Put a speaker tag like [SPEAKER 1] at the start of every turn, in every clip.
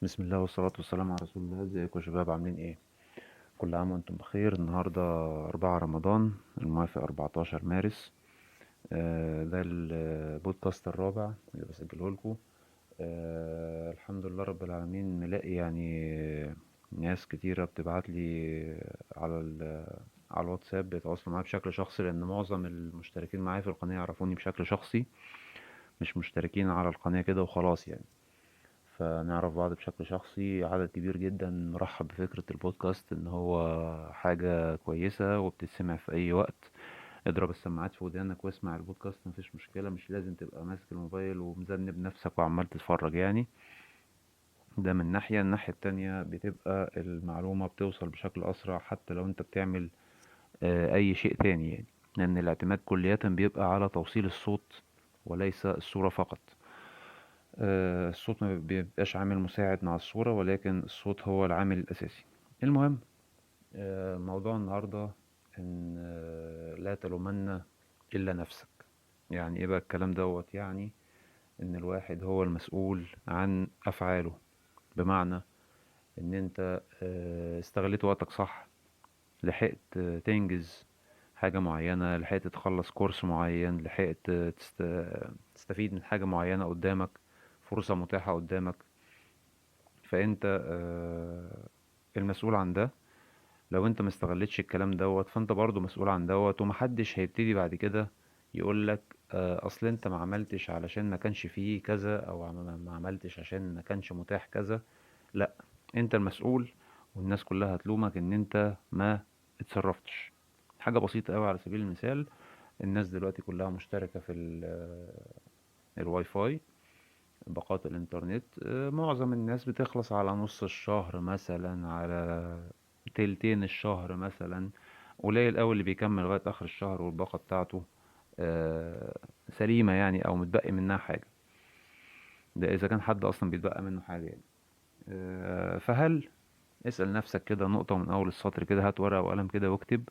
[SPEAKER 1] بسم الله والصلاة والسلام على رسول الله. ازيكم يا شباب، عاملين ايه؟ كل عام وانتم بخير. النهاردة 4 رمضان الموافق 14 مارس. ده البودكاست الرابع اللي بسجله لكم. الحمد لله رب العالمين، ملاقي يعني ناس كتيرة بتبعت لي على الواتساب، بيتواصلوا معايا بشكل شخصي، لأن معظم المشتركين معايا في القناة يعرفوني بشكل شخصي، مش مشتركين على القناة كده وخلاص يعني. فنعرف بعض بشكل شخصي. عدد كبير جدا مرحب بفكرة البودكاست، ان هو حاجة كويسة وبتتسمع في اي وقت. اضرب السماعات في ودانك واسمع البودكاست، مفيش مشكلة، مش لازم تبقى ماسك الموبايل ومذنب نفسك وعمال تتفرج يعني. ده من ناحية. الناحية التانية بتبقى المعلومة بتوصل بشكل أسرع حتى لو أنت بتعمل أي شيء تاني يعني، لأن الاعتماد كلية بيبقى على توصيل الصوت وليس الصورة فقط. الصوت ما بيبقاش عامل مساعد مع الصورة، ولكن الصوت هو العامل الأساسي. المهم، موضوع النهاردة إن لا تلومن إلا نفسك. يعني إيه بقى الكلام دوت؟ يعني إن الواحد هو المسؤول عن أفعاله. بمعنى إن أنت استغليت وقتك صح، لحقت تنجز حاجة معينة، لحقت تخلص كورس معين، لحقت تستفيد من حاجة معينة قدامك، فرصة متاحة قدامك. فانت المسؤول عن ده. لو انت ما استغلتش الكلام دوت، فانت برضو مسؤول عن دوت، ومحدش هيبتدي بعد كده يقولك اصل انت ما عملتش علشان ما كانش فيه كذا، او ما عملتش عشان ما كانش متاح كذا. لا، انت المسؤول، والناس كلها هتلومك ان انت ما اتصرفتش. حاجة بسيطة قوي على سبيل المثال، الناس دلوقتي كلها مشتركة في الواي فاي، باقات الإنترنت. معظم الناس بتخلص على نص الشهر مثلا، على تلتين الشهر مثلا. قليل أوي اللي بيكمل لغاية آخر الشهر والباقة بتاعته آه، سليمة يعني، أو متبقي منها حاجة. ده إذا كان حد أصلا بيتبقى منه حاجة يعني. فهل، اسأل نفسك كده نقطة من أول السطر كده، هات ورقة وقلم كده واكتب.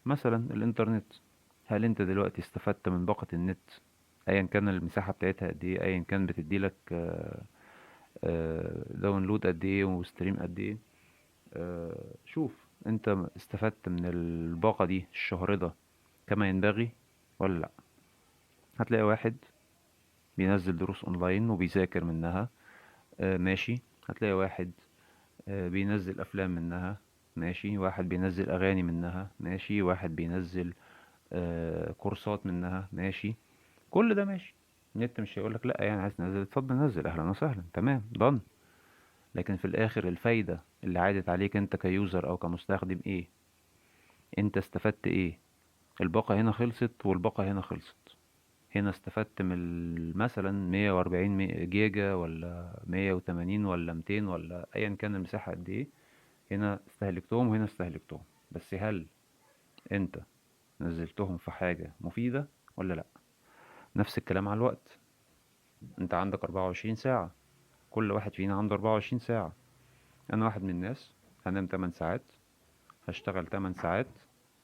[SPEAKER 1] مثلا الإنترنت، هل أنت دلوقتي استفدت من باقة النت؟ أيا كان المساحة بتاعتها قد إيه، أيا كان بتديلك داونلود قد ايه وستريم قد ايه. شوف انت استفدت من الباقة دي الشهر ده كما ينبغي ولا لا. هتلاقي واحد بينزل دروس اونلاين وبيذاكر منها، ماشي. هتلاقي واحد بينزل افلام منها، ماشي. واحد بينزل اغاني منها، ماشي. واحد بينزل كورسات منها، ماشي. كل ده ماشي. النت مش هيقولك لا، يعني عايز تنزل اتفضل نزل، اهلا وسهلا، تمام ضن. لكن في الاخر الفايدة اللي عادت عليك انت كيوزر او كمستخدم ايه؟ انت استفدت ايه؟ الباقة هنا خلصت والباقة هنا خلصت. هنا استفدت من مثلا 140 جيجا، ولا 180، ولا 200، ولا ايا كان المساحة قد ايه. هنا استهلكتهم وهنا استهلكتهم. بس هل انت نزلتهم في حاجة مفيدة ولا لا؟ نفس الكلام على الوقت. انت عندك 24 ساعة، كل واحد فينا عنده 24 ساعة. انا واحد من الناس هنام 8 ساعات، هشتغل 8 ساعات،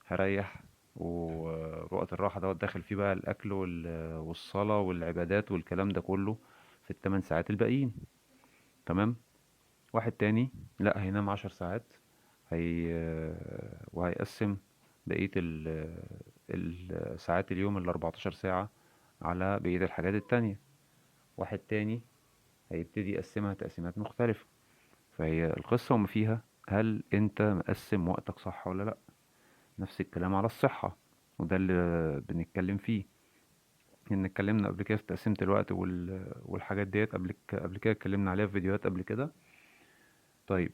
[SPEAKER 1] هريح، ووقت الراحة دوت داخل فيه بقى الأكل والصلاة والعبادات والكلام ده كله في التمن ساعات الباقيين. تمام. واحد تاني لأ، هينام 10 ساعات، وهيقسم بقية الساعات اليوم 14 ساعة على بقية الحاجات التانية. واحد تاني هيبتدي يقسمها تقسيمات مختلفة. فهي القصة وما فيها، هل انت مقسم وقتك صح ولا لأ؟ نفس الكلام على الصحة، وده اللي بنتكلم فيه. ان اتكلمنا قبل كده في تقسيمة الوقت والحاجات ديت قبل كده اتكلمنا عليها في فيديوهات قبل كده. طيب،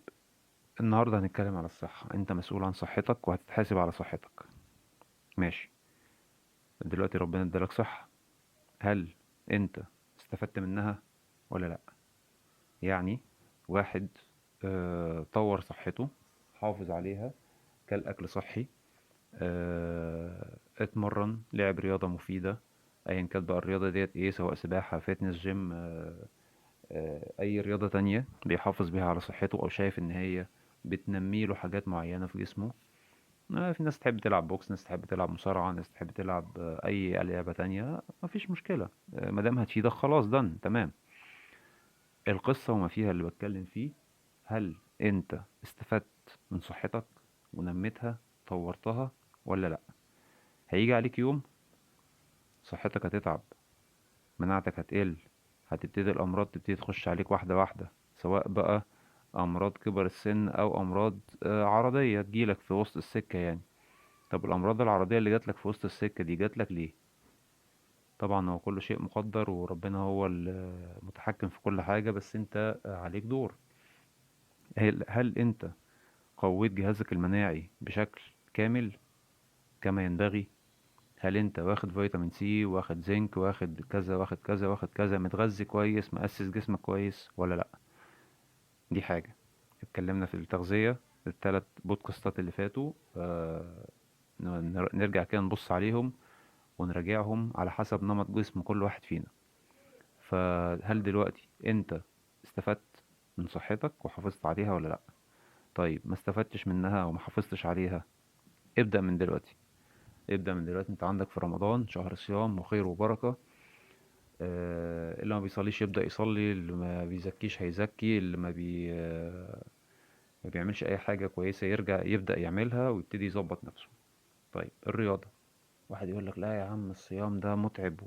[SPEAKER 1] النهاردة هنتكلم على الصحة. انت مسؤول عن صحتك وهتتحاسب على صحتك، ماشي. دلوقتي ربنا ادالك صحة، هل انت استفدت منها ولا لا؟ يعني واحد طور صحته، حافظ عليها، كل اكل صحي، اتمرن، لعب رياضة مفيدة، ايا كانت بقى الرياضة ديت ايه، سواء سباحة، فيتنس، جيم، اي رياضة تانية بيحافظ بيها على صحته، او شايف ان هي بتنمي له حاجات معينة في جسمه. في ناس تحب تلعب بوكس، ناس تحب تلعب مصارعة، ناس تحب تلعب اي لعبة تانية، مفيش مشكلة. مادام هتفيدك خلاص، تمام. القصة وما فيها اللي بتكلم فيه، هل انت استفدت من صحتك ونميتها طورتها ولا لا؟ هيجي عليك يوم صحتك هتتعب، مناعتك هتقل، هتبتدي الامراض تبتدي تخش عليك واحده واحده، سواء بقى امراض كبر السن او امراض عرضيه تجيلك في وسط السكه يعني. طب الامراض العرضيه اللي جاتلك في وسط السكه دي جاتلك ليه؟ طبعا هو كل شيء مقدر وربنا هو المتحكم في كل حاجه، بس انت عليك دور. هل انت قويت جهازك المناعي بشكل كامل كما ينبغي؟ هل انت واخد فيتامين سي، واخد زنك، واخد كذا واخد كذا واخد كذا، متغذي كويس، مؤسس جسمك كويس ولا لا؟ دي حاجة. اتكلمنا في التغذية الثلاث بودكاستات اللي فاتوا، نرجع كده نبص عليهم ونراجعهم على حسب نمط جسم كل واحد فينا. فهل دلوقتي انت استفدت من صحتك وحافظت عليها ولا لا؟ طيب ما استفدتش منها وما حافظتش عليها، ابدأ من دلوقتي. ابدأ من دلوقتي. انت عندك في رمضان شهر صيام وخير وبركة. اللي ما بيصليش يبدأ يصلي، اللي ما بيزكيش هيزكي، اللي ما بيعملش اي حاجة كويسة يرجع يبدأ يعملها ويبتدي يظبط نفسه. طيب الرياضة، واحد يقول لك لا يا عم الصيام ده متعب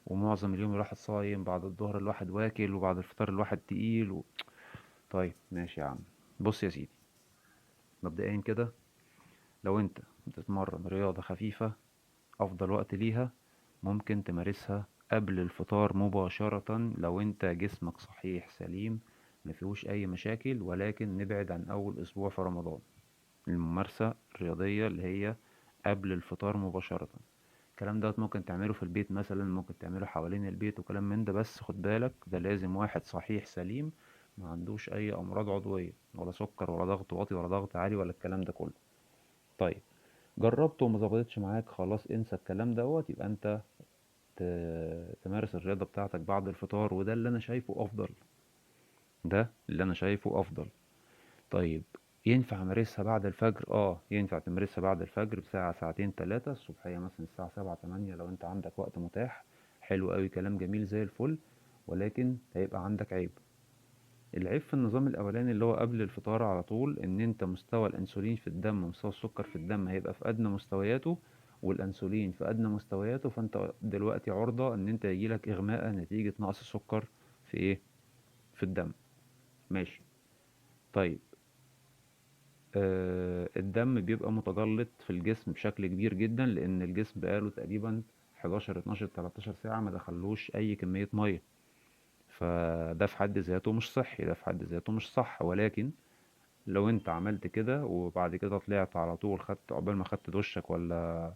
[SPEAKER 1] ومعظم اليوم الواحد صايم، بعد الظهر الواحد واكل وبعد الفطار الواحد تقيل طيب ماشي يا عم. بص يا سيدي، مبدئيا كده، لو انت بتتمرن رياضة خفيفة افضل وقت ليها ممكن تمارسها قبل الفطار مباشرة لو انت جسمك صحيح سليم مفيهوش اي مشاكل، ولكن نبعد عن اول اسبوع في رمضان الممارسة الرياضية اللي هي قبل الفطار مباشرة. الكلام دوت ممكن تعمله في البيت مثلا، ممكن تعمله حوالين البيت وكلام من ده، بس خد بالك ده لازم واحد صحيح سليم ما عندوش اي امراض عضوية ولا سكر ولا ضغط واطي ولا ضغط عالي ولا الكلام ده كله. طيب جربت وما ظبطتش معاك، خلاص انسى الكلام دوت. يبقى انت تمارس الرياضة بتاعتك بعد الفطار، وده اللي انا شايفه افضل. ده اللي انا شايفه افضل. طيب ينفع امارسها بعد الفجر؟ ينفع تمارسها بعد الفجر بساعة ساعتين تلاتة الصبحية، مثلا الساعة 7 8 لو انت عندك وقت متاح. حلو قوي، كلام جميل زي الفل. ولكن هيبقى عندك عيب. العيب في النظام الاولاني اللي هو قبل الفطار على طول، ان انت مستوى الانسولين في الدم ومستوى السكر في الدم هيبقى في ادنى مستوياته، والانسولين في ادنى مستوياته، فانت دلوقتي عرضة ان انت يجيلك اغماء نتيجة نقص السكر في ايه، في الدم. ماشي. طيب الدم بيبقى متجلط في الجسم بشكل كبير جدا، لان الجسم بقاله تقريبا 11 12 13 ساعة ما دخلوش اي كمية مية. فده في حد ذاته مش صحي، ده في حد ذاته مش صح. ولكن لو انت عملت كده وبعد كده طلعت على طول، خدت عقبال ما خدت دشك ولا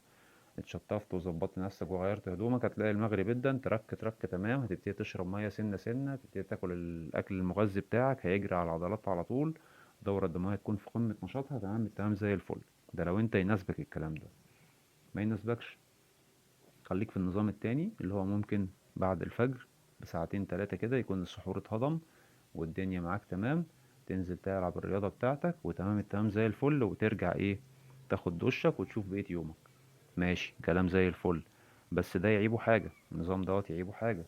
[SPEAKER 1] اتشطفت وظبطت نفسك وغيرت هدومك، هتلاقي المغرب جدا ترك تمام، هتبتدي تشرب ميه سنه سنه، تبتدي تاكل الاكل المغذي بتاعك هيجري على العضلات على طول، الدوره الدمويه تكون في قمه نشاطها، تمام التمام زي الفل. ده لو انت يناسبك الكلام ده. ما يناسبكش، خليك في النظام التاني اللي هو ممكن بعد الفجر بساعتين تلاتة كده يكون السحور اتهضم والدنيا معاك تمام، تنزل تلعب الرياضة بتاعتك وتمام التمام زي الفل، وترجع ايه، تاخد دشك وتشوف بقية يومك. ماشي كلام زي الفل. بس ده يعيبه حاجة، النظام دوت يعيبه حاجة،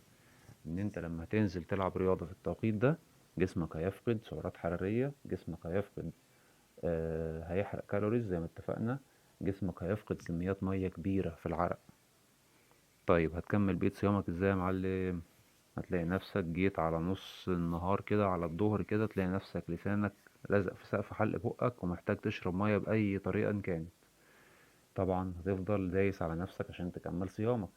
[SPEAKER 1] ان انت لما تنزل تلعب رياضة في التوقيت ده جسمك هيفقد سعرات حرارية، جسمك هيفقد هيحرق كالوريز زي ما اتفقنا، جسمك هيفقد كميات مية كبيرة في العرق. طيب هتكمل بقية صيامك ازاي يا معلم؟ هتلاقي نفسك جيت على نص النهار كده، على الظهر كده، تلاقي نفسك لسانك لازق في سقف حلق بقك ومحتاج تشرب مية بأي طريقة إن كانت. طبعا هتفضل دايس على نفسك عشان تكمل صيامك.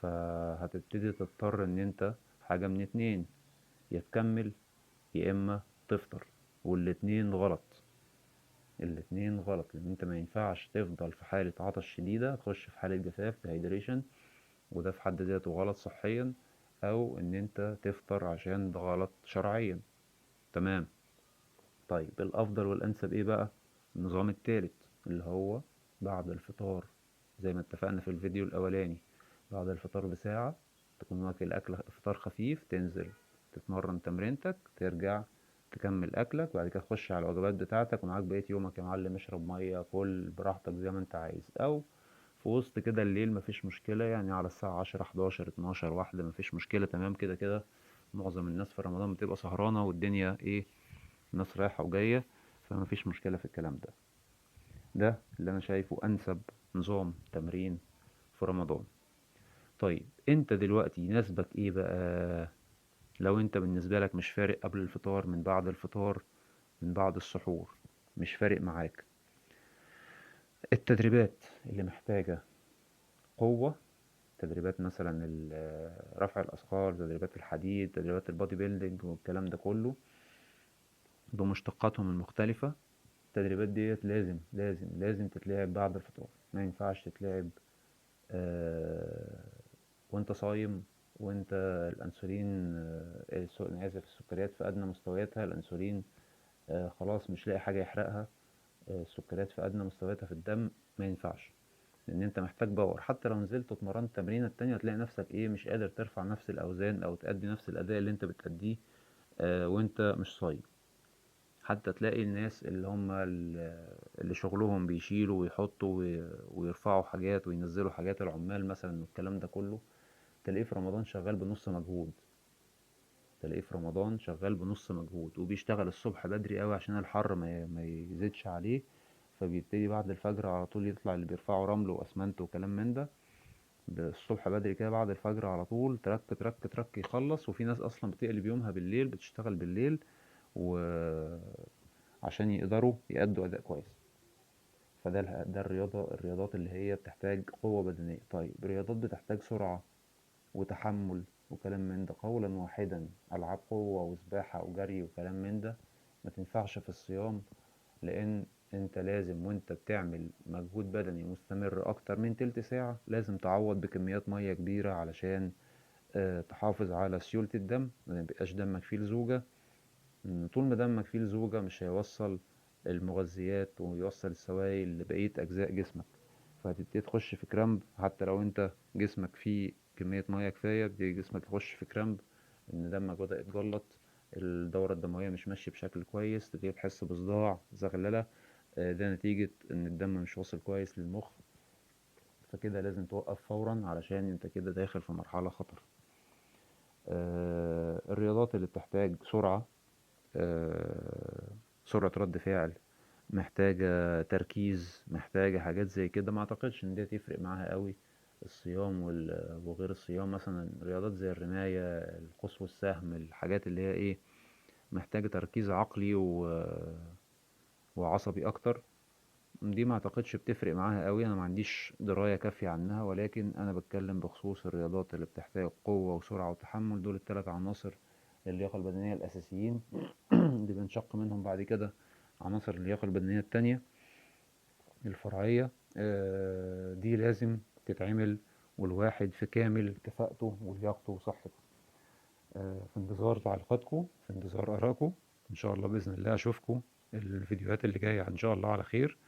[SPEAKER 1] فهتبتدي تضطر ان انت حاجة من اتنين، يا تكمل يا اما تفطر، والاتنين غلط. الاتنين غلط، لان انت ما ينفعش تفضل في حالة عطش شديدة تخش في حالة جفاف dehydration، وده في حد ذاته غلط صحيا، او ان انت تفطر عشان ده غلط شرعيا. تمام. طيب الافضل والانسب ايه بقى؟ النظام التالت اللي هو بعد الفطار، زي ما اتفقنا في الفيديو الاولاني، بعد الفطار بساعة تكون واكل اكل فطار خفيف، تنزل تتمرن تمرينتك، ترجع تكمل اكلك، بعد كده تخش على الوجبات بتاعتك ومعاك بقية يومك يا معلم، اشرب مية، كل براحتك زي ما انت عايز، او في وسط كده الليل مفيش مشكلة، يعني على الساعة 10 11 12 واحدة مفيش مشكلة، تمام كده كده. معظم الناس في رمضان بتبقى سهرانة والدنيا ايه، الناس رايحة وجاية، فمفيش مشكلة في الكلام ده. ده اللي انا شايفه انسب نظام تمرين في رمضان. طيب انت دلوقتي يناسبك ايه بقى؟ لو انت بالنسبة لك مش فارق قبل الفطار، من بعد الفطار، من بعد السحور، مش فارق معاك، التدريبات اللي محتاجة قوة، تدريبات مثلا رفع الأثقال، تدريبات الحديد، تدريبات البادي بيلدينج والكلام ده كله بمشتقاتهم المختلفة، التدريبات ديت لازم لازم لازم تتلعب بعد الفطار. ما ينفعش تتلعب آه، وانت صايم، وانت الانسولين انا اسف، السكريات في ادنى مستوياتها، الانسولين خلاص مش لاقي حاجة يحرقها، السكريات في ادنى مستوياتها في الدم. ما ينفعش، لان انت محتاج باور. حتى لو نزلت واتمرنت التمرينه التانية هتلاقي نفسك ايه، مش قادر ترفع نفس الاوزان او تأدي نفس الاداء اللي انت بتأديه وانت مش صايم. حتى تلاقي الناس اللي هم اللي شغلهم بيشيلوا ويحطوا ويرفعوا حاجات وينزلوا حاجات، العمال مثلا والكلام ده كله، تلاقيه في رمضان شغال بنص مجهود. تلاقيه في رمضان شغال بنص مجهود، وبيشتغل الصبح بدري قوي عشان الحر ما يزيدش عليه، فبيبتدي بعد الفجر على طول يطلع اللي بيرفعوا رمل واسمنت وكلام من ده الصبح بدري كده بعد الفجر على طول، ترك ترك ترك يخلص. وفي ناس اصلا بتقلب يومها بالليل، بتشتغل بالليل وعشان يقدروا يأدوا اداء كويس. ده الرياضات اللي هي بتحتاج قوة بدنية. طيب الرياضات بتحتاج سرعة وتحمل وكلام من ده، قولا واحدا ألعاب قوة وسباحة وجري وكلام من ده ما تنفعش في الصيام، لأن انت لازم وانت بتعمل مجهود بدني مستمر أكتر من تلت ساعة لازم تعوض بكميات مية كبيرة علشان تحافظ على سيولة الدم، ما يبقاش دمك فيه لزوجة. طول ما دمك فيه لزوجة مش هيوصل المغذيات ويوصل السوائل لبقية أجزاء جسمك، فهتبتدي تخش في كرامب. حتى لو انت جسمك فيه كمية مية كفاية، بيبتدي جسمك يخش في كرامب، ان دمك بدأ يتجلط، الدورة الدموية مش ماشية بشكل كويس، تبتدي تحس بصداع زغللة. ده نتيجة ان الدم مش واصل كويس للمخ، فكده لازم توقف فورا علشان انت كده داخل في مرحلة خطر. الرياضات اللي بتحتاج سرعة، آه، سرعة رد فعل، محتاجة تركيز، محتاجة حاجات زي كده، ما اعتقدش ان دي تفرق معاها قوي. الصيام وغير الصيام، مثلا رياضات زي الرماية، القوس والسهم، الحاجات اللي هي ايه، محتاجة تركيز عقلي وعصبي اكتر، دي ما اعتقدش بتفرق معاها قوي. انا ما عنديش دراية كافية عنها، ولكن انا بتكلم بخصوص الرياضات اللي بتحتاج قوة وسرعة وتحمل، دول الثلاث عناصر اللياقة البدنية الاساسيين. اللي بنشق منهم بعد كده عناصر اللياقة البدنية التانية الفرعية. دي لازم تتعمل، والواحد في كامل كفاءته ولياقته وصحته. في انتظار تعليقاتكم، في انتظار آرائكم. إن شاء الله بإذن الله أشوفكم الفيديوهات اللي جاية إن شاء الله على خير.